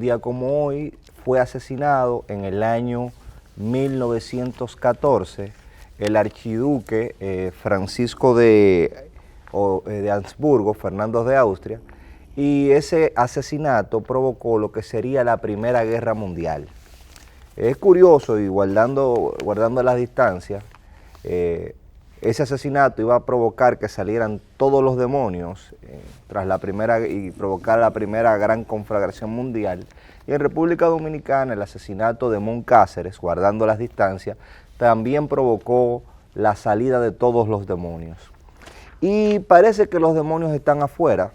día como hoy, fue asesinado en el año 1914 el archiduque Francisco de Habsburgo, Fernando de Austria, y ese asesinato provocó lo que sería la Primera Guerra Mundial. Es curioso, y guardando las distancias, ese asesinato iba a provocar que salieran todos los demonios tras la primera y provocar la primera gran conflagración mundial. Y en República Dominicana el asesinato de Moncáceres, guardando las distancias, también provocó la salida de todos los demonios. Y parece que los demonios están afuera,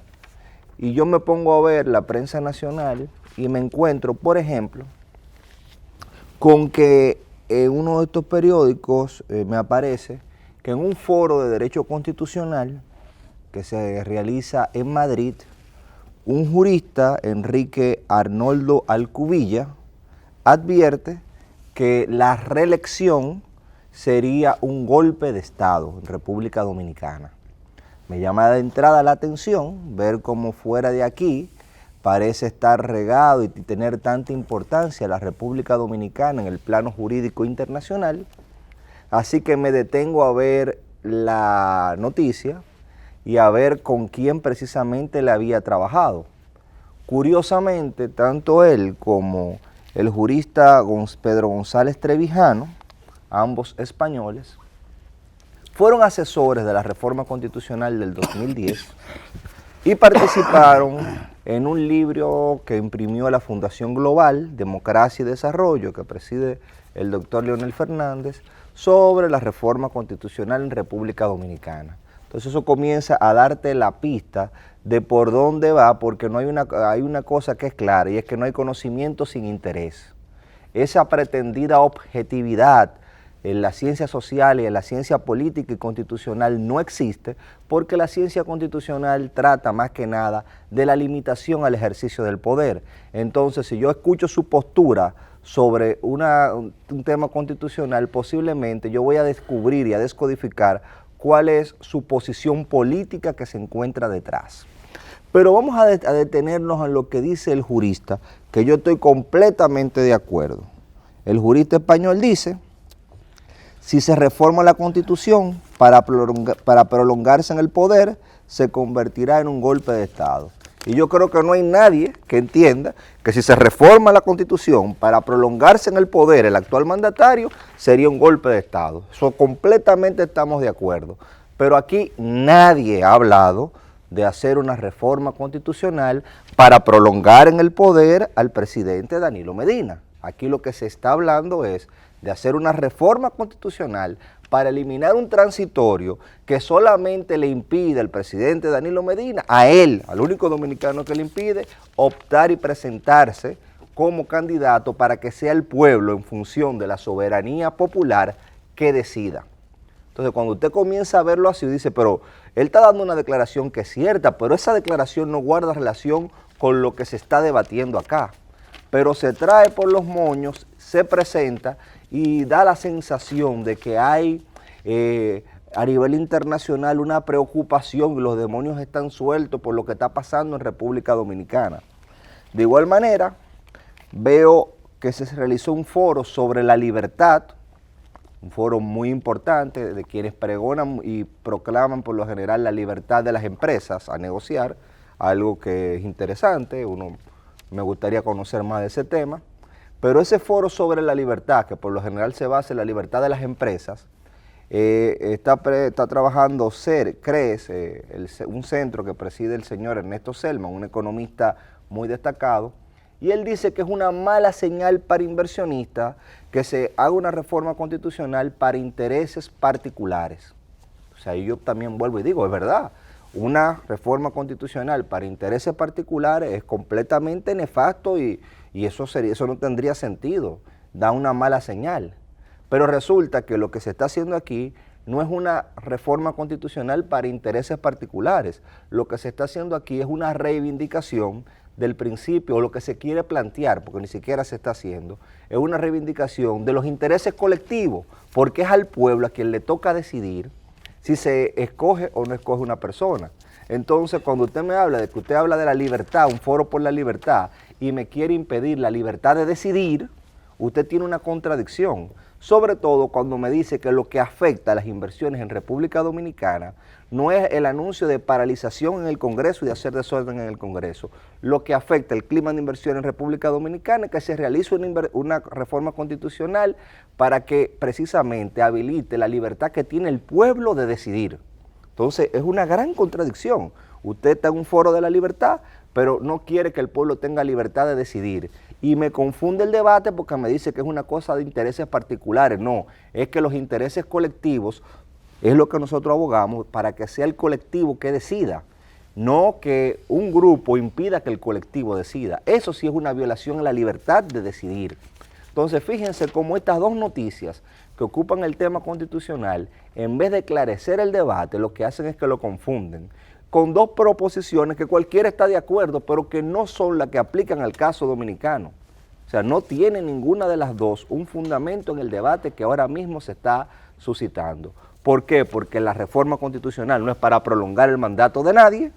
y yo me pongo a ver la prensa nacional y me encuentro, por ejemplo, con que en uno de estos periódicos me aparece que en un foro de derecho constitucional que se realiza en Madrid, un jurista, Enrique Arnoldo Alcubilla, advierte que la reelección sería un golpe de Estado en República Dominicana. Me llama de entrada la atención ver cómo fuera de aquí parece estar regado y tener tanta importancia la República Dominicana en el plano jurídico internacional. Así que me detengo a ver la noticia y a ver con quién precisamente le había trabajado. Curiosamente, tanto él como el jurista Pedro González Trevijano, ambos españoles, fueron asesores de la reforma constitucional del 2010 y participaron en un libro que imprimió la Fundación Global, Democracia y Desarrollo, que preside el doctor Leonel Fernández, sobre la reforma constitucional en República Dominicana. Entonces eso comienza a darte la pista de por dónde va, porque no hay una cosa que es clara, y es que no hay conocimiento sin interés. Esa pretendida objetividad en la ciencia social y en la ciencia política y constitucional no existe, porque la ciencia constitucional trata más que nada de la limitación al ejercicio del poder. Entonces, si yo escucho su postura sobre un tema constitucional, posiblemente yo voy a descubrir y a descodificar cuál es su posición política que se encuentra detrás. Pero vamos a detenernos en lo que dice el jurista, que yo estoy completamente de acuerdo. El jurista español dice: si se reforma la Constitución para prolongarse en el poder, se convertirá en un golpe de Estado. Y yo creo que no hay nadie que entienda que si se reforma la Constitución para prolongarse en el poder el actual mandatario, sería un golpe de Estado. Eso completamente estamos de acuerdo. Pero aquí nadie ha hablado de hacer una reforma constitucional para prolongar en el poder al presidente Danilo Medina. Aquí lo que se está hablando es de hacer una reforma constitucional para eliminar un transitorio que solamente le impide al presidente Danilo Medina, a él, al único dominicano que le impide, optar y presentarse como candidato para que sea el pueblo, en función de la soberanía popular, que decida. Entonces, cuando usted comienza a verlo así, dice, pero él está dando una declaración que es cierta, pero esa declaración no guarda relación con lo que se está debatiendo acá. Pero se trae por los moños, se presenta y da la sensación de que hay a nivel internacional una preocupación y los demonios están sueltos por lo que está pasando en República Dominicana. De igual manera, veo que se realizó un foro sobre la libertad, un foro muy importante de quienes pregonan y proclaman por lo general la libertad de las empresas a negociar, algo que es interesante, me gustaría conocer más de ese tema. Pero ese foro sobre la libertad, que por lo general se basa en la libertad de las empresas, está trabajando CREES, un centro que preside el señor Ernesto Selman, un economista muy destacado, y él dice que es una mala señal para inversionistas que se haga una reforma constitucional para intereses particulares. O sea, yo también vuelvo y digo, es verdad, una reforma constitucional para intereses particulares es completamente nefasto y eso no tendría sentido, da una mala señal. Pero resulta que lo que se está haciendo aquí no es una reforma constitucional para intereses particulares, lo que se está haciendo aquí es una reivindicación del principio, o lo que se quiere plantear, porque ni siquiera se está haciendo, es una reivindicación de los intereses colectivos, porque es al pueblo a quien le toca decidir si se escoge o no escoge una persona. Entonces, cuando usted me habla de que usted habla de la libertad, un foro por la libertad, y me quiere impedir la libertad de decidir, usted tiene una contradicción. Sobre todo cuando me dice que lo que afecta a las inversiones en República Dominicana no es el anuncio de paralización en el Congreso y de hacer desorden en el Congreso. Lo que afecta el clima de inversión en República Dominicana es que se realice una reforma constitucional para que precisamente habilite la libertad que tiene el pueblo de decidir. Entonces es una gran contradicción. Usted está en un foro de la libertad, pero no quiere que el pueblo tenga libertad de decidir. Y me confunde el debate porque me dice que es una cosa de intereses particulares. No, es que los intereses colectivos es lo que nosotros abogamos para que sea el colectivo que decida, no que un grupo impida que el colectivo decida. Eso sí es una violación a la libertad de decidir. Entonces fíjense cómo estas dos noticias que ocupan el tema constitucional, en vez de esclarecer el debate, lo que hacen es que lo confunden con dos proposiciones que cualquiera está de acuerdo, pero que no son las que aplican al caso dominicano. O sea, no tiene ninguna de las dos un fundamento en el debate que ahora mismo se está suscitando. ¿Por qué? Porque la reforma constitucional no es para prolongar el mandato de nadie,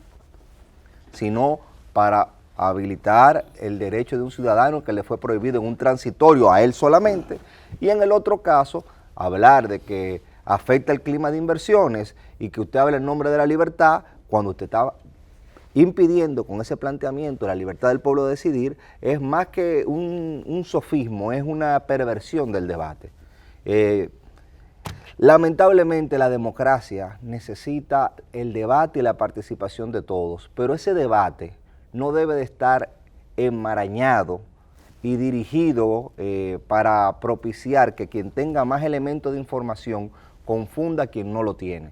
sino para habilitar el derecho de un ciudadano que le fue prohibido en un transitorio a él solamente, y en el otro caso, hablar de que afecta el clima de inversiones y que usted habla en nombre de la libertad, cuando usted está impidiendo con ese planteamiento la libertad del pueblo de decidir, es más que un sofismo, es una perversión del debate. Lamentablemente la democracia necesita el debate y la participación de todos, pero ese debate no debe de estar enmarañado y dirigido para propiciar que quien tenga más elementos de información confunda a quien no lo tiene.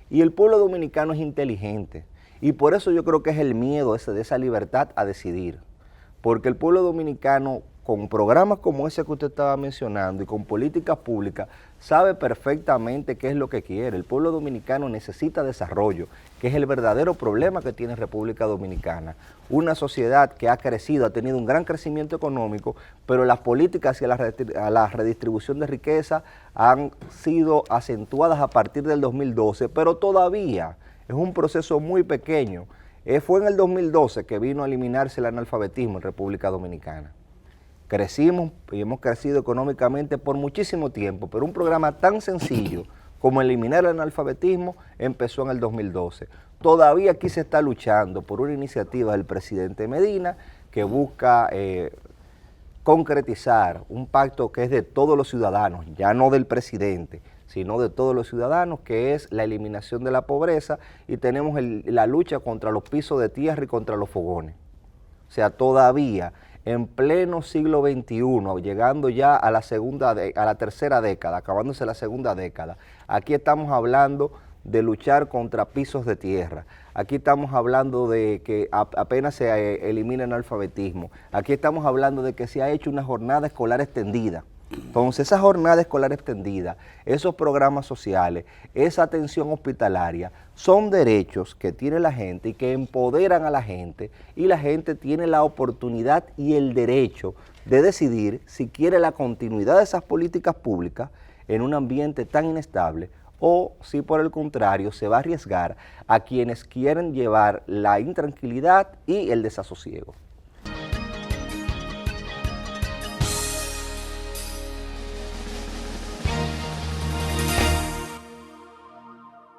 Y el pueblo dominicano es inteligente, y por eso yo creo que es el miedo de esa libertad a decidir, porque el pueblo dominicano, con programas como ese que usted estaba mencionando y con políticas públicas, sabe perfectamente qué es lo que quiere. El pueblo dominicano necesita desarrollo, que es el verdadero problema que tiene República Dominicana. Una sociedad que ha crecido, ha tenido un gran crecimiento económico, pero las políticas hacia la redistribución de riqueza han sido acentuadas a partir del 2012, pero todavía es un proceso muy pequeño. Fue en el 2012 que vino a eliminarse el analfabetismo en República Dominicana. Crecimos y hemos crecido económicamente por muchísimo tiempo, pero un programa tan sencillo como eliminar el analfabetismo empezó en el 2012. Todavía aquí se está luchando por una iniciativa del presidente Medina que busca concretizar un pacto que es de todos los ciudadanos, ya no del presidente, sino de todos los ciudadanos, que es la eliminación de la pobreza, y tenemos la lucha contra los pisos de tierra y contra los fogones. O sea, todavía en pleno siglo XXI, llegando ya a la tercera década, acabándose la segunda década, aquí estamos hablando de luchar contra pisos de tierra, aquí estamos hablando de que apenas se elimina el analfabetismo, aquí estamos hablando de que se ha hecho una jornada escolar extendida. Entonces, esa jornada escolar extendida, esos programas sociales, esa atención hospitalaria, son derechos que tiene la gente y que empoderan a la gente, y la gente tiene la oportunidad y el derecho de decidir si quiere la continuidad de esas políticas públicas en un ambiente tan inestable, o si por el contrario se va a arriesgar a quienes quieren llevar la intranquilidad y el desasosiego.